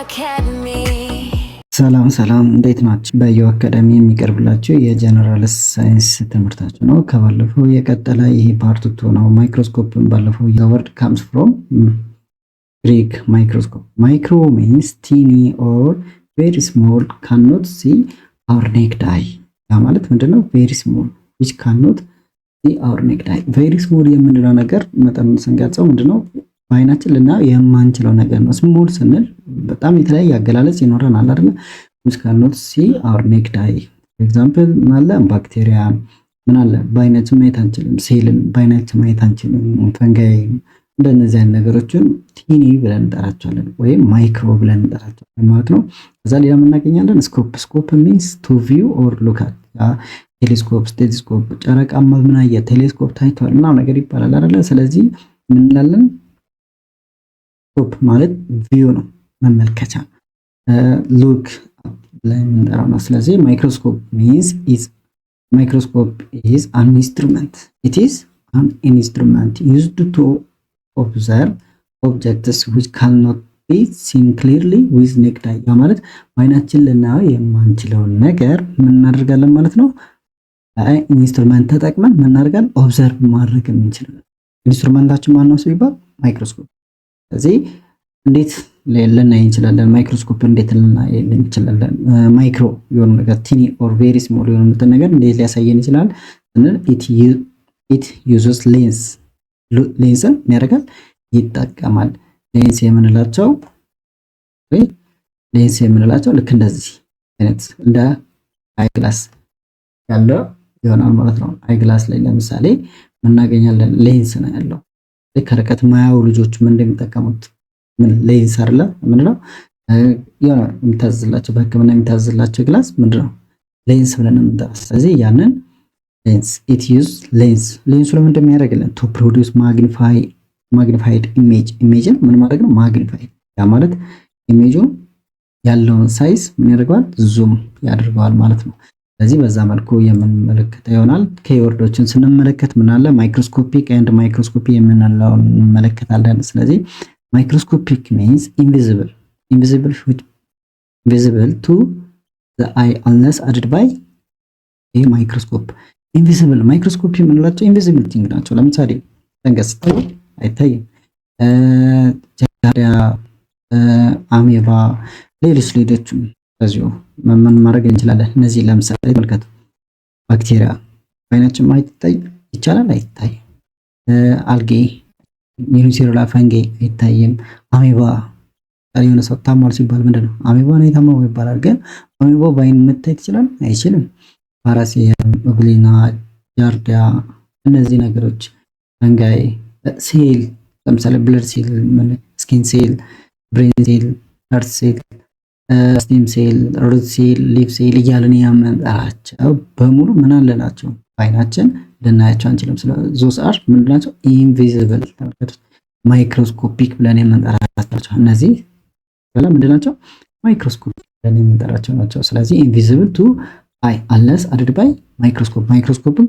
Academy. ሰላም ሰላም እንዴት ናችሁ? በዮ አካዳሚ የሚቀርብላችሁ የጀነራል ሳይንስ ትምህርታችሁ ነው። ከባለፈው የቀጠለ ይሄ ፓርት 2 ነው። ማይክሮስኮፕን ባለፈው the word comes from Greek microscope. Micro means teeny or very small, cannot see our naked eye. ያ ማለት ምንድነው? very small which cannot see our naked eye. very small የምንለው ነገር መጠኑን ስንገልጸው ምንድነው? በአይናችን ልናየው የማንችለው ነገር ነው። ስሞል ስንል በጣም የተለያየ አገላለጽ ይኖረናል አይደል? which cannot see our naked eye. for example ማለ ባክቴሪያ ምን አለ በአይናችን ማየት አንችልም። ሴልን በአይናችን ማየት አንችልም። ፈንጋይ እንደነዚህ አይነት ነገሮችን ቲኒ ብለን እንጠራቸዋለን ወይም ማይክሮ ብለን እንጠራቸዋለን ማለት ነው። ከዛ ሌላ ምን እናገኛለን? ስኮፕ means to view or look at. ቴሌስኮፕ፣ ስቴቶስኮፕ፣ ጨረቃማ ምን አየ ቴሌስኮፕ ታይቷል እና ነገር ይባላል አይደል? ስለዚህ ምን እንላለን? ስኮፕ ማለት ቪው ነው መመልከቻ። ሉክ ላይ ምንጠራው ነው። ስለዚህ ማይክሮስኮፕ means is an instrument. It is an instrument used to observe objects which cannot be seen clearly with naked eye. ያ ማለት በአይናችን ልናየው የማንችለውን ነገር ምን እናደርጋለን ማለት ነው? ኢንስትሩመንት ተጠቅመን ምን እናደርጋለን? ኦብዘርቭ ማድረግ እንችላለን። ኢንስትሩመንታችን ማን ነው ሲባል ማይክሮስኮፕ። ስለዚህ እንዴት ልናይ እንችላለን? ማይክሮስኮፕ እንዴት ልናይ እንችላለን? ማይክሮ የሆነ ነገር ቲኒ ኦር ቬሪ ስሞል የሆነ ነገር እንዴት ሊያሳየን ይችላል? it uses lens ሌንስን ያደርጋል ይጠቀማል። ሌንስ የምንላቸው ልክ እንደዚህ አይነት እንደ አይግላስ ያለው ይሆናል ማለት ነው። አይግላስ ላይ ለምሳሌ እናገኛለን ሌንስ ነው ያለው። ከርቀት ማያዩ ልጆች ምን እንደሚጠቀሙት ምን ሌንስ አይደለ ምንድነው የሆነ የሚታዝላቸው በህክምና የሚታዝላቸው ግላስ ምንድነው ሌንስ ብለን እንጠራለን። ስለዚህ ያንን ሌንስ it use ሌንሱ ለምን እንደሚያደርግልን to produce magnified ኢሜጅን ምን ማድረግ ነው ማግኒፋይ። ያ ማለት ኢሜጁን ያለውን ሳይዝ ምን ያደርገዋል ዙም ያደርገዋል ማለት ነው። ስለዚህ በዛ መልኩ የምንመለከተው ይሆናል። ከወርዶችን ስንመለከት ምን አለ ማይክሮስኮፒክ ኤንድ ማይክሮስኮፒ የምንለውን እንመለከታለን። ስለዚህ ማይክሮስኮፒክ means invisible to the eye unless added by a microscope. invisible ማይክሮስኮፒ የምንላቸው ኢንቪዚብል ቲንግ ናቸው። ለምሳሌ ፈንገስ አይታይም። ጃሪያ፣ አሜባ፣ ሌሎችም በዚሁ ምን ማድረግ እንችላለን? እነዚህ ለምሳሌ ተመልከቱ። ባክቴሪያ በአይናችን ማየት ይቻላል አይታይም። አልጌ ዩኒሴሉላር ፈንጌ አይታይም። አሜባ የሆነ ሰው ታሟል ሲባል ምንድነው አሜባ ነው የታመመው ይባላል። ግን አሜባ በአይን መታየት ይችላል አይችልም። ፓራሲየም፣ ኦግሊና፣ ጃርዲያ እነዚህ ነገሮች ፈንጋይ፣ ሴል ለምሳሌ ብለድ ሴል፣ ስኪን ሴል፣ ብሬን ሴል፣ ሃርት ሴል፣ ስቴም ሴል፣ ሩት ሴል፣ ሊፍ ሴል እያልን የምንጠራቸው በሙሉ ምን አለናቸው? በአይናችን ልናያቸው አንችልም። ስለዚህ ዞስ አር ምንድናቸው? ኢንቪዚብል ማይክሮስኮፒክ ብለን የምንጠራቸው እነዚህ ምንድናቸው? ማይክሮስኮፒክ ብለን የምንጠራቸው ናቸው። ስለዚህ ኢንቪዚብል ቱ አይ አንለስ አድድ ባይ ማይክሮስኮፕ ማይክሮስኮፕን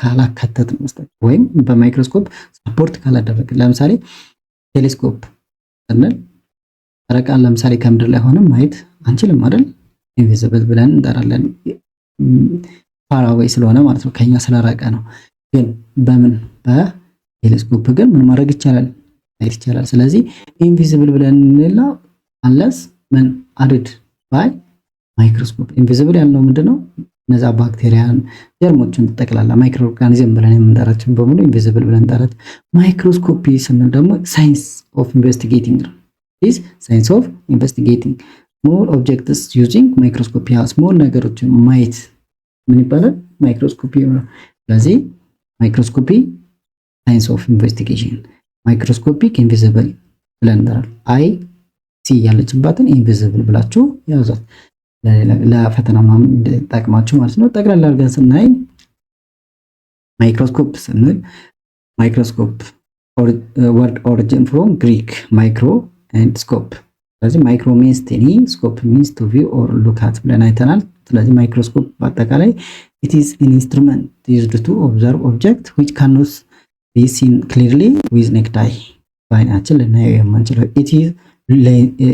ካላካተትን መስጠት ወይም በማይክሮስኮፕ ሰፖርት ካላደረግን። ለምሳሌ ቴሌስኮፕ ስንል ጨረቃን ለምሳሌ ከምድር ላይ ሆነን ማየት አንችልም አይደል? ኢንቪዚብል ብለን እንጠራለን። ፋር አዌይ ስለሆነ ማለት ነው፣ ከኛ ስለራቀ ነው። ግን በምን በቴሌስኮፕ ግን ምን ማድረግ ይቻላል? ማየት ይቻላል። ስለዚህ ኢንቪዚብል ብለን እንላ አንለስ ምን አድድ ባይ ማይክሮስኮፕ። ኢንቪዚብል ያልነው ምንድነው? እነዛ ባክቴሪያን፣ ጀርሞችን ተጠቅላላ ማይክሮ ኦርጋኒዝም ብለን የምንጠራቸው በሙሉ ኢንቪዚብል ብለን እንጠራለን። ማይክሮስኮፒ ስንል ደግሞ ሳይንስ ኦፍ ኢንቨስቲጌቲንግ ነው። is science of investigating small objects using microscope. ስሞል ነገሮችን ማየት ምን ይባላል? ማይክሮስኮፒ ነው። ስለዚህ ማይክሮስኮፒ ሳይንስ ኦፍ ኢንቨስቲጌሽን፣ ማይክሮስኮፒክ ኢንቪዚብል ብለን እንጠራለን። አይ ሲ ያለችባትን ኢንቪዚብል ብላችሁ ያዙት ለፈተና ምናምን እንድጠቅማችሁ ማለት ነው። ጠቅላላ አድርገን ስናይ ማይክሮስኮፕ ስንል ማይክሮስኮፕ word origin from Greek micro and scope. ስለዚህ ማይክሮ means tiny, scope means to view or look at ብለን አይተናል። ስለዚህ ማይክሮስኮፕ በአጠቃላይ it is an instrument used to observe object which cannot be seen clearly with naked eye። በአይናችን ልናየው የማንችለው it is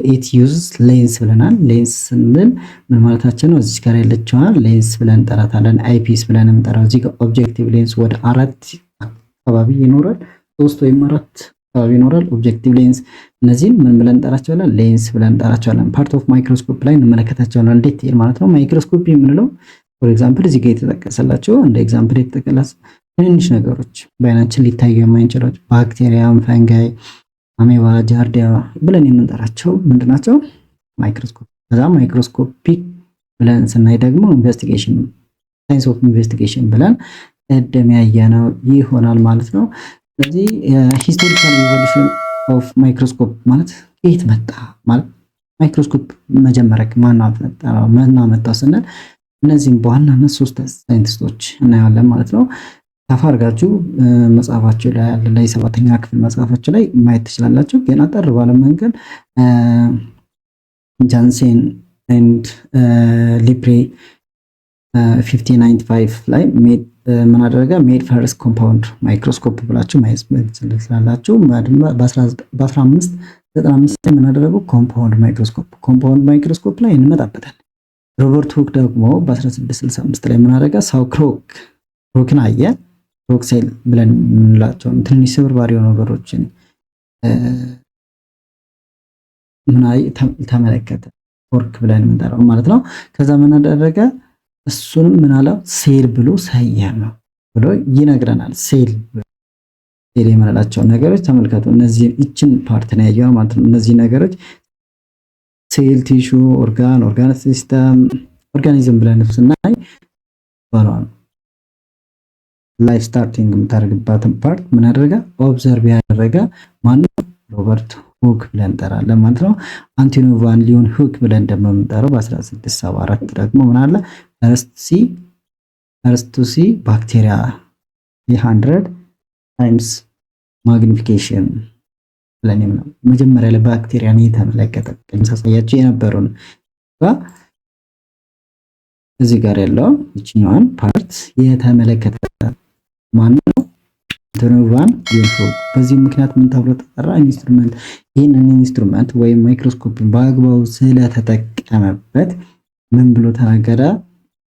ኢት ዩዝስ ሌንስ ብለናል። ሌንስ ስንል ምን ማለታችን ነው? እዚህ ጋር ያለችዋን ሌንስ ብለን እንጠራታለን። አይፒስ ብለን እንጠራው። እዚህ ጋር ኦብጀክቲቭ ሌንስ ወደ 4 አካባቢ ይኖራል፣ 3 ወይም 4 አካባቢ ይኖራል ኦብጀክቲቭ ሌንስ። እነዚህን ምን ብለን እንጠራቸዋለን? ሌንስ ብለን እንጠራቸዋለን። ፓርት ኦፍ ማይክሮስኮፕ ላይ እንመለከታቸዋለን ዲቴል ማለት ነው። ማይክሮስኮፕ የምንለው ፎር ኤግዛምፕል እዚህ ጋር የተጠቀሰላቸው እንደ ኤግዛምፕል የተጠቀሰ ትንንሽ ነገሮች በአይናችን ሊታዩ የማይችላቸው ባክቴሪያም፣ ፈንጋይ፣ አሜባ፣ ጃርዲያ ብለን የምንጠራቸው ምንድናቸው? ማይክሮስኮፕ። ከዛ ማይክሮስኮፒክ ብለን ስናይ ደግሞ ኢንቨስቲጌሽን፣ ሳይንስ ኦፍ ኢንቨስቲጌሽን ብለን ቀደም ያየነው ይሆናል ማለት ነው። ስለዚህ ሂስቶሪካል ኢቮሉሽን ኦፍ ማይክሮስኮፕ ማለት ከየት መጣ ማለት ማይክሮስኮፕ መጀመሪያ ማን አመጣው ስንል እነዚህም በዋናነት 3 ሳይንቲስቶች እናያለን ማለት ነው። ሰፋ አድርጋችሁ መጽሐፋችሁ ላይ ያለ ላይ 7ኛ ክፍል መጽሐፋችሁ ላይ ማየት ትችላላችሁ። ግን አጠር ባለ መንገድ ጃንሴን ኤንድ ሊፕሬ 1595 ላይ ምን አደረገ? ሜድ ፈርስት ኮምፓውንድ ማይክሮስኮፕ ብላችሁ ማየት ትችላላችሁ። በ1595 ምን አደረገው? ኮምፓውንድ ማይክሮስኮፕ ላይ እንመጣበታለን። ሮበርት ሁክ ደግሞ በ1665 ላይ ምን አደረገ? ክሮክን አየ። ክሮክ ሴል ብለን የምንላቸው ትንሽ ስብርባሪ የሆኑ ነገሮችን ተመለከተ። ኮርክ ብለን የምንጠራው ማለት ነው። ከዛ ምን አደረገ? እሱንም ምን አለ? ሴል ብሎ ሰየመው ብሎ ይነግረናል። ሴል የምንላቸው ነገሮች ተመልከቱ። እነዚህ ይችን ፓርት ነው ያየው ማለት ነው። እነዚህ ነገሮች ሴል፣ ቲሹ፣ ኦርጋን ሲስተም፣ ኦርጋኒዝም ብለን ስናይ ባሏል ላይፍ ስታርቲንግ የምታደርግባትን ፓርት ምን አደረገ? ኦብዘርቭ ያደረገ ማነው? ሮበርት ሁክ ብለን እንጠራለን ማለት ነው። አንቶኒ ቫን ሊዮን ሁክ ብለን ደግሞ የምንጠራው በ1674 ደግሞ ምን አለ? ፈርስት ቱ ሲ ባክቴሪያ 100 ታይምስ ማግኒፊኬሽን ብለን ነው መጀመሪያ ላይ ባክቴሪያን የተመለከተ ሳሳያችሁ የነበረውን እዚህ ጋር ያለው እቺኛዋን ፓርት የተመለከተ ማን ነው? አንቶኒ ቫን ሊዮን ሁክ። በዚህ ምክንያት ምን ተብሎ ተጠራ? ኢንስትሩመንት። ይህንን ኢንስትሩመንት ወይም ማይክሮስኮፕን በአግባቡ ስለተጠቀመበት ምን ብሎ ተናገረ?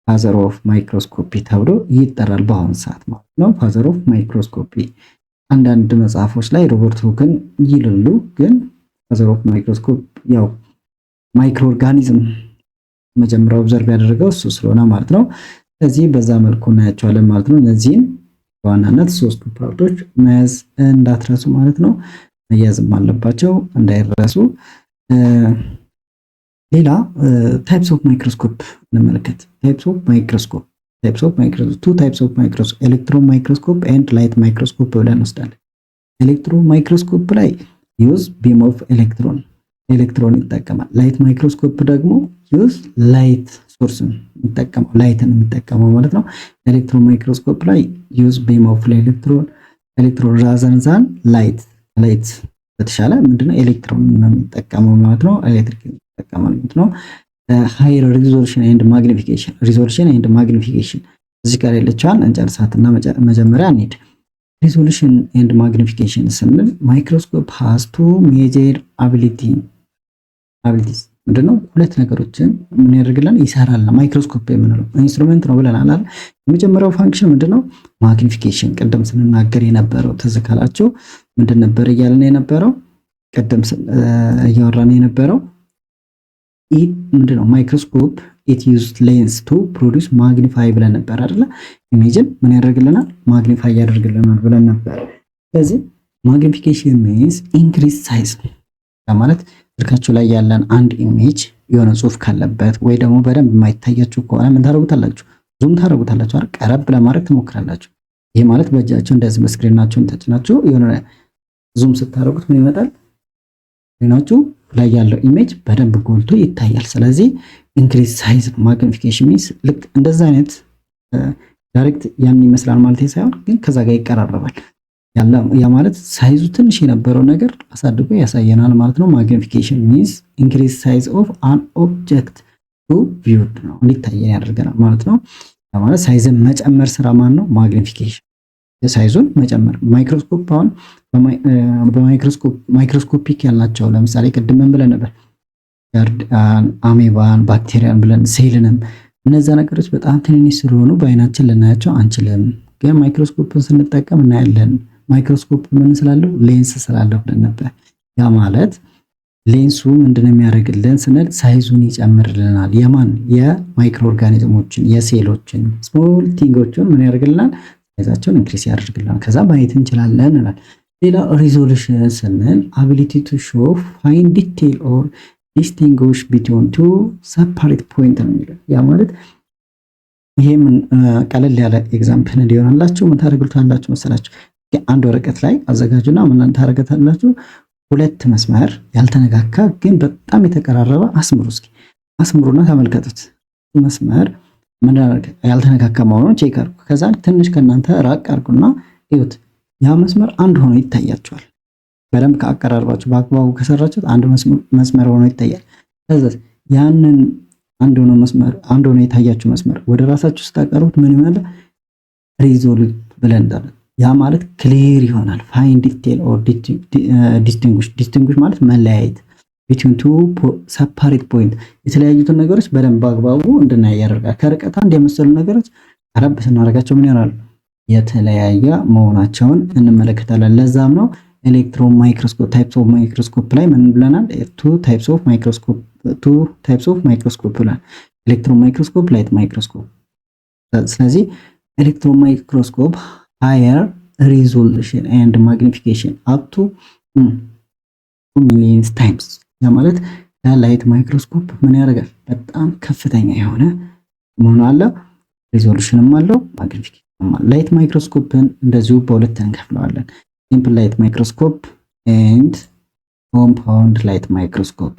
ፋዘር ኦፍ ማይክሮስኮፒ ተብሎ ይጠራል በአሁኑ ሰዓት ማለት ነው። ፋዘር ኦፍ ማይክሮስኮፒ። አንዳንድ መጽሐፎች ላይ ሮበርት ሁክን ይልሉ፣ ግን ፋዘር ኦፍ ማይክሮስኮፕ ያው ማይክሮ ኦርጋኒዝም መጀመሪያ ኦብዘርቭ ያደረገው እሱ ስለሆነ ማለት ነው። ስለዚህ በዛ መልኩ እናያቸዋለን ማለት ነው። እነዚህን በዋናነት 3 ፓርቶች መያዝ እንዳትረሱ ማለት ነው። መያዝም አለባቸው እንዳይረሱ። ሌላ ታይፕስ ኦፍ ማይክሮስኮፕ እንመልከት። ታይፕስ ኦፍ ማይክሮስኮፕ ቱ ታይፕስ ኦፍ ማይክሮስኮፕ ኤሌክትሮን ማይክሮስኮፕ ኤንድ ላይት ማይክሮስኮፕ ብለን እንወስዳለን። ኤሌክትሮን ማይክሮስኮፕ ላይ ዩዝ ቢም ኦፍ ኤሌክትሮን ይጠቀማል። ላይት ማይክሮስኮፕ ደግሞ ዩዝ ላይት ሶርስን ይጠቀማል፣ ላይትን የሚጠቀመው ማለት ነው። ኤሌክትሮን ማይክሮስኮፕ ላይ ዩዝ ቢም ኦፍ ኤሌክትሮን ራዘር ዛን ላይት በተሻለ ምንድነው ኤሌክትሮን ነው የሚጠቀመው ማለት ነው። ኤሌክትሪክ ይጠቀማል ማለት ነው። ሃይር ሪዞሉሽን ኤንድ ማግኒፊኬሽን እዚህ ጋር ያለችዋን እንጨርሳትና መጀመሪያ እንሂድ። ሪዞሉሽን ኤንድ ማግኒፊኬሽን ስንል ማይክሮስኮፕ ሃዝ ቱ ሜጀር አቢሊቲስ ምንድነው? 2 ነገሮችን ምን ያደርግልን? ይሰራል። ማይክሮስኮፕ የምንለው ኢንስትሩመንት ነው ብለናል አይደል? የመጀመሪያው ፋንክሽን ምንድነው? ማግኒፊኬሽን። ቅድም ስንናገር የነበረው ተዘካላችሁ ምንድን ነበር እያልን የነበረው? ቅድም እያወራን የነበረው ምንድነው? ማይክሮስኮፕ ኢት ዩዝድ ሌንስ ቱ ፕሮዲዩስ ማግኒፋይ ብለን ነበር አይደል? ኢሜጅን ምን ያደርግልናል? ማግኒፋይ ያደርግልናል ብለን ነበር። ስለዚህ ማግኒፊኬሽን ሚንስ ኢንክሪዝ ሳይዝ ማለት ስልካችሁ ላይ ያለን አንድ ኢሜጅ የሆነ ጽሁፍ ካለበት ወይ ደግሞ በደንብ የማይታያችሁ ከሆነ ምን ታደርጉታላችሁ? ዙም ታደርጉታላችሁ አይደል? ቀረብ ለማድረግ ትሞክራላችሁ። ይሄ ማለት በእጃችሁ እንደዚህ በስክሪናችሁን ተጭናችሁ የሆነ ዙም ስታደርጉት ምን ይመጣል? ስክሪናችሁ ላይ ያለው ኢሜጅ በደንብ ጎልቶ ይታያል። ስለዚህ ኢንክሪዝ ሳይዝ ማግኒፊኬሽን ሚንስ ልክ እንደዛ አይነት ዳይሬክት ያን ይመስላል ማለት ሳይሆን ግን ከዛ ጋር ይቀራረባል። ያ ማለት ሳይዙ ትንሽ የነበረው ነገር አሳድጎ ያሳየናል ማለት ነው። ማግኒፊኬሽን ሚንስ ኢንክሪዝ ሳይዝ ኦፍ አን ኦብጀክት ቱ ቪውድ ነው እንዲታየን ያደርገናል ማለት ነው። ያ ማለት ሳይዝን መጨመር ስራ ማን ነው? ማግኒፊኬሽን፣ የሳይዙን መጨመር። ማይክሮስኮፕ አሁን ማይክሮስኮፒክ ያልናቸው ለምሳሌ ቅድም ምን ብለን ነበር? አሜባን፣ ባክቴሪያን ብለን ሴልንም እነዛ ነገሮች በጣም ትንንሽ ስለሆኑ በአይናችን ልናያቸው አንችልም። ግን ማይክሮስኮፕን ስንጠቀም እናያለን። ማይክሮስኮፕ ምን ስላለው? ሌንስ ስላለው ብለን ነበር። ያ ማለት ሌንሱ ምንድነው የሚያደርግልን ስንል ሳይዙን ይጨምርልናል። የማን የማይክሮ ኦርጋኒዝሞችን የሴሎችን ስሞል ቲንጎችን ምን ያደርግልናል? ሳይዛቸውን ኢንክሪስ ያደርግልናል። ከዛ ማየት እንችላለን እንላለን። ሌላ ሪዞሉሽን ስንል አቢሊቲ ቱ ሾው ፋይን ዲቴል ኦር ዲስቲንጉሽ ቢትዊን ቱ ሰፓሬት ፖይንት ነው የሚለው። ያ ማለት ይሄም ቀለል ያለ ኤግዛምፕል እንዲሆንላችሁ ምን ታደርጉታላችሁ መሰላችሁ? አንድ ወረቀት ላይ አዘጋጁና ምን ታደርጉታላችሁ? ሁለት መስመር ያልተነካካ ግን በጣም የተቀራረበ አስምሩ። እስኪ አስምሩና ተመልከቱት። መስመር ምን ያልተነካካ መሆኑን ቼክ አድርጉ። ከዛ ትንሽ ከእናንተ ራቅ አድርጉና እዩት። ያ መስመር አንድ ሆኖ ይታያችኋል። በደንብ ከአቀራርባችሁ በአግባቡ ከሰራችሁት አንድ መስመር ሆኖ ይታያል። ከዛ ያንን አንድ ሆኖ የታያችሁ መስመር ወደ ራሳችሁ ስታቀርቡት ምን ይሆናል? ሪዞሉት ብለን እንጠራለን። ያ ማለት ክሊር ይሆናል። ፋይን ዲቴል ኦር ዲስቲንጉሽ ማለት መለያየት ቢትዊን ቱ ሰፓሬት ፖይንት የተለያዩትን ነገሮች በደንብ በአግባቡ እንድናይ ያደርጋል። ከርቀት አንድ የመሰሉ ነገሮች ቀረብ ስናደርጋቸው ምን ይሆናሉ? የተለያየ መሆናቸውን እንመለከታለን። ለዛም ነው ኤሌክትሮን ማይክሮስኮፕ ታይፕስ ኦፍ ማይክሮስኮፕ ላይ ምን ብለናል? ቱ ታይፕስ ኦፍ ማይክሮስኮፕ ብለናል። ኤሌክትሮን ማይክሮስኮፕ፣ ላይት ማይክሮስኮፕ። ስለዚህ ኤሌክትሮን ማይክሮስኮፕ higher resolution and magnification up to 2 million times። ያ ማለት ላይት ማይክሮስኮፕ ምን ያደርጋል? በጣም ከፍተኛ የሆነ መሆኑ አለ፣ ሪዞሉሽንም አለው፣ ማግኒፊኬሽንም አለው። ላይት ማይክሮስኮፕን እንደዚሁ በሁለት እንከፍለዋለን። ሲምፕል ላይት ማይክሮስኮፕ ኤንድ ኮምፓውንድ ላይት ማይክሮስኮፕ።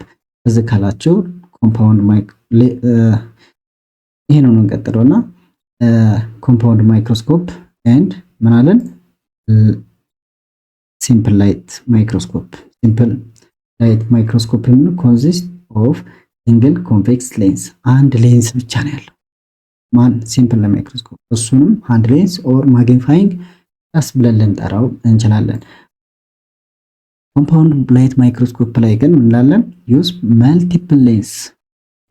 እዚህ ካላችሁ ኮምፓውንድ ይሄ ነው እንቀጥለውና ኮምፓውንድ ማይክሮስኮፕ ኤንድ ምን አለን? ሲምፕል ላይት ማይክሮስኮፕ። ሲምፕል ላይት ማይክሮስኮፕ ኮንሲስት ኦፍ ሲንግል ኮንቬክስ ሌንስ፣ አንድ ሌንስ ብቻ ነው ያለው። ማን? ሲምፕል ማይክሮስኮፕ። እሱንም አንድ ሌንስ ኦር ማግኒፋይንግ ግላስ ብለን ልንጠራው እንችላለን። ኮምፓውንድ ላይት ማይክሮስኮፕ ላይ ግን ምን እንላለን? ዩዝ መልቲፕል ሌንስ፣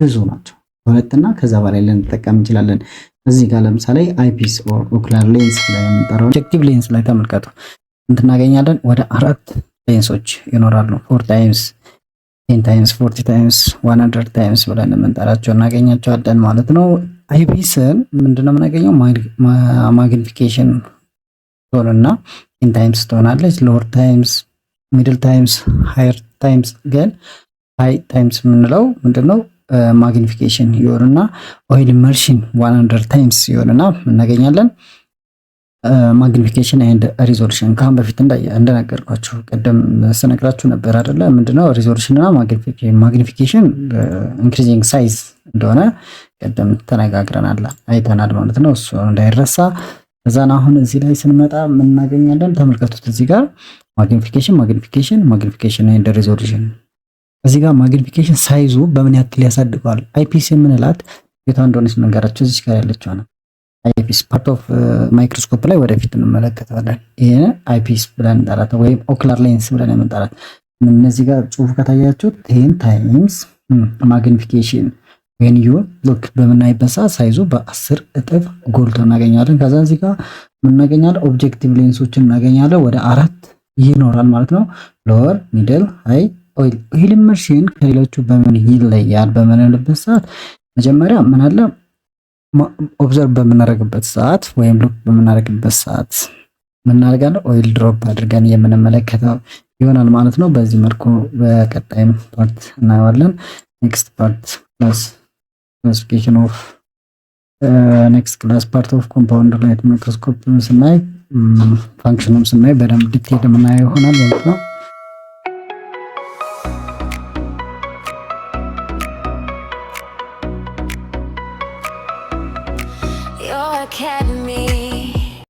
ብዙ ናቸው፣ ሁለትና ከዛ በላይ ልንጠቀም እንችላለን። እዚህ ጋር ለምሳሌ አይፒስ ኦር ኦኩላር ሌንስ ላይ የምንጠራው ኦብጀክቲቭ ሌንስ ላይ ተመልከቱ። እንትናገኛለን ወደ 4 ሌንሶች ይኖራሉ። 4 ታይምስ 10 ታይምስ 40 ታይምስ 100 ታይምስ ብለን የምንጠራቸው እናገኛቸዋለን ማለት ነው። አይፒስን ምንድነው የምናገኘው? ማግኒፊኬሽን ቶንና 10 ታይምስ ትሆናለች። ሎወር ታይምስ፣ ሚድል ታይምስ፣ ሃየር ታይምስ። ግን ሃይ ታይምስ የምንለው ምንድነው? ማግኒፊኬሽን ይሆንና ኦይል ኢመርሽን 100 ታይምስ ይሆንና እናገኛለን ማግኒፊኬሽን ኤንድ ሪዞሉሽን። ካሁን በፊት እንደነገርኳችሁ ቀደም ስነግራችሁ ነበር አይደለ? ምንድነው ሪዞሉሽን እና ማግኒፊኬሽን ኢንክሪዚንግ ሳይዝ እንደሆነ ቀደም ተነጋግረናል፣ አይተናል ማለት ነው። እሱ እንዳይረሳ። እዛን አሁን እዚህ ላይ ስንመጣ ምን እናገኛለን? ተመልከቱት። እዚህ ጋር ማግኒፊኬሽን ኤንድ ሪዞሉሽን። እዚህ ጋር ማግኒፊኬሽን ሳይዙ በምን ያክል ያሳድገዋል? አይፒስ የምንላት የቷ እንደሆነች ነገራችሁ። እዚህ ጋር ያለችው ነው አይፒስ። ፓርት ኦፍ ማይክሮስኮፕ ላይ ወደፊት እንመለከታለን። ይሄ አይፒስ ብለን እንጠራት ወይም ኦኩላር ሌንስ ብለን የምንጠራት። እነዚህ ጋር ጽሁፍ ከታያችሁ 10 ታይምስ ማግኒፊኬሽን when you look በምናይበት ሰዓት ሳይዙ በ10 እጥፍ ጎልቶ እናገኛለን። ከዛ እዚህ ጋር ምን እናገኛለን? ኦብጀክቲቭ ሌንሶችን እናገኛለን። ወደ 4 ይኖራል ማለት ነው። ሎወር፣ ሚድል፣ ሃይ። ኦይል ኢመርሽን ከሌሎቹ በምን ይለያል በምንልበት ሰዓት መጀመሪያ ምን አለ? ኦብዘርቭ በምናደርግበት ሰዓት ወይም ሉክ በምናደርግበት ሰዓት ምን እናደርጋለን? ኦይል ድሮፕ አድርገን የምንመለከተው ይሆናል ማለት ነው። በዚህ መልኩ በቀጣይም ፓርት እናየዋለን። ኔክስት ፓርት classification of next class part of compound light microscope ስናይ ፋንክሽኑም ስናይ በደንብ ዲቴል የምናየው ይሆናል ማለት ነው።